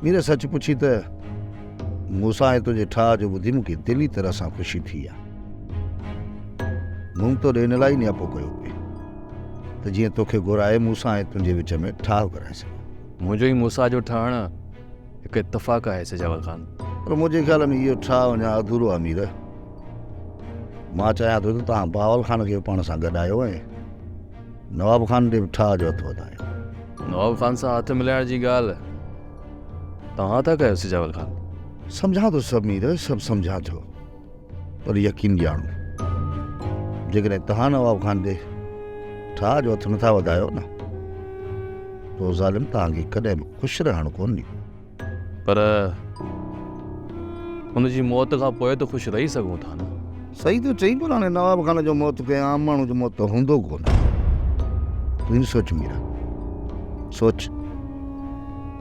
मेरे सच पुछी तो मूंसां ऐं तुंहिंजे ठाह जो ॿुधी मूंखे दिली तरह सां ख़ुशी थी आहे। मूं तो ॾियण लाइ नियापो कयो पिए त जीअं तोखे घुराए मूंसां ऐं तुंहिंजे विच में ठाह कराए सघां। मुझे ही मूसा जो ठहण एक इत्तफ़ाक़ है सजावल खान। पर मुझे ख्याल में इहो ठाह अञा अधूरो आहे मीर। मां चाहियां थो त तव्हां बावल खान खे पाण सां गॾायो ऐं नवाब खान ॾे ठाह जो हथु वधायो। नवाब खान सां हथ मिलाइण जी ॻाल्हि तव्हां था कयो सजावल खान? सम्झां थो सभु मीर, सभु सम्झां थो, पर यकीन ॼाणो जेकॾहिं तव्हां नवाब खान ॾे ठाह जो हथु नथा वधायो न तो ज़ालिम तव्हांखे कॾहिं बि ख़ुशि रहणु कोन ॾींदो। पर हुनजी मौत खां पोइ त ख़ुशि रही सघूं था न। सही तो चई, पर हाणे नवाब खान जो मौत कंहिं आम माण्हू जो मौत हूंदो कोन। तूं ई सोच मीरा, सोच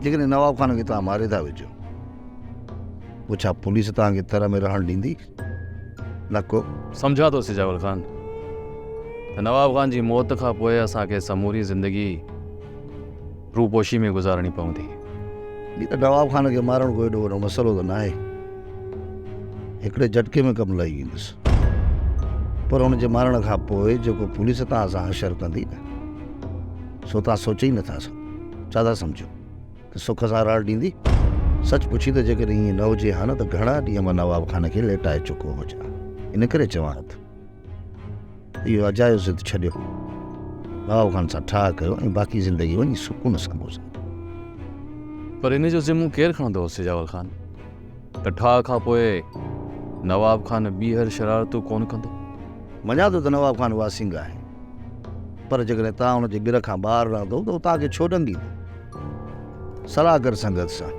जेकॾहिं नवाब खान खे तव्हां मारे था विझो पोइ छा पुलिस तव्हांखे तर में रहणु ॾींदी? न को। सम्झा थो सजावल खान त नवाब खान जी मौत खां पोइ असांखे समूरी ज़िंदगी रूपोशी में गुज़ारणी पवंदी। हीअ त नवाब खान खे मारणु कोई एॾो वॾो मसइलो त न आहे, हिकिड़े झटके में कमु लही वेंदुसि। पर हुनजे मारण खां पोइ जेको पुलिस तव्हां सां हशर कंदी न सो तव्हां सोचे ई नथा सघो। छा था सम्झो त सुख सां रहणु ॾींदी? सच पुछी त जेकॾहिं ईअं न हुजे हा न त घणा ॾींहं मां नवाब खान खे लेटाए चुको हुजां। इन करे चवां थो इहो अजायो ज़िद छॾियो, नवाब खान सां ठाह कयो ऐं बाक़ी ज़िंदगी वञी सुकून सां गुज़ारो। पर इन जो ज़िम्मो केरु खणंदो सजावल खान त ठाह खां पोइ नवाब खान ॿीहर शरारतूं कोन कंदो? मञा थो त नवाब खान वासिंग आहे, पर जेकॾहिं तव्हां हुनजे गिर खां ॿाहिरि रहंदो त उहो तव्हांखे छो ॾंगींदो? सलाह कर संगत सां।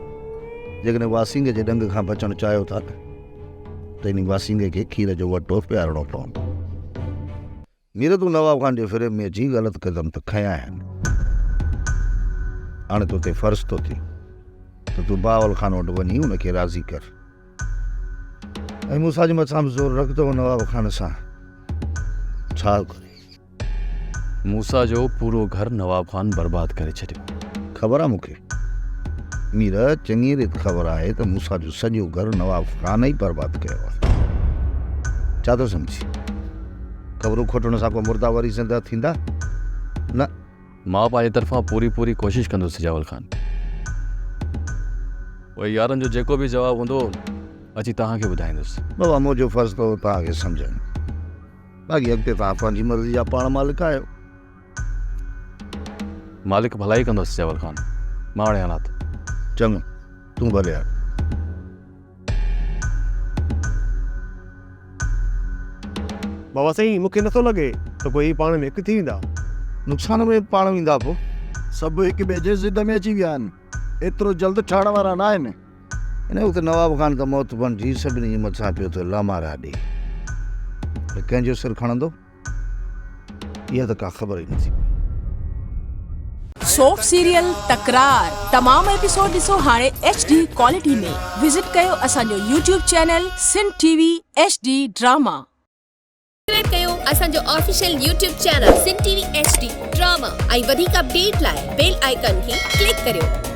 जेकॾहिं वासिंग जे ॾंग खां बचणु चाहियो था त इन वासिंग खे खीर जो वटो पियारणो पवंदो। मीर तूं नवाब खान जे फिरेब में अची ग़लति क़दम त खयां आहिनि। हाणे तो ते फ़र्ज़ु थो थिए त तूं बावल खान वटि वञी उनखे राज़ी कर ऐं मूंसां जे मथां बि ज़ोर रख त नवाब खान सां छा करे। मूसा जो पूरो घर नवाब खान बर्बाद करे छॾियो। ख़बर आहे मूंखे मीर, चङी रीति ख़बर आहे त मूसा जो सॼो घर नवाब खान ई बर्बाद कयो आहे। छा थो सम्झी? ख़बरूं खोटण सां को मुर्दा वरी ज़िंदा थींदा न। मां पंहिंजे तरफ़ां पूरी कोशिशि कंदुसि सजावल खान। उहे यारनि जो जेको बि जवाबु हूंदो अची तव्हांखे ॿुधाईंदुसि। बाबा मुंहिंजो फ़र्ज़ु अथव तव्हांखे सम्झाइणु, बाक़ी अॻिते तव्हां पंहिंजी मर्ज़ी जा पाण मालिक आहियो। मालिक भलाई कंदो सजावल खान। मां हाणे हलां थो। चङो, तूं भले हल। बाबा साईं, मूंखे नथो लॻे त कोई पाण में हिकु थी वेंदा। नुक़सान में पाण वेंदा पोइ सभु हिकु ॿिए जे ज़िद में अची विया आहिनि, एतिरो जल्द ठहण वारा न आहिनि। इन वक़्तु नवाब खान त मौत बणिजी सभिनी जे मथां पियो थो लामारा ॾे। कंहिंजो सिर खणंदो इहा त का ख़बर ई नथी। सोप सीरियल तकरार तमाम एपिसोड ॾिसो हाणे HD क्वालिटी में। विजिट कयो असांजो YouTube channel Sindh TV HD drama. Subscribe कयो असांजो official YouTube channel Sindh TV HD drama ऐं वधीक अपडेट लाइ बेल आइकन खे क्लिक करियो।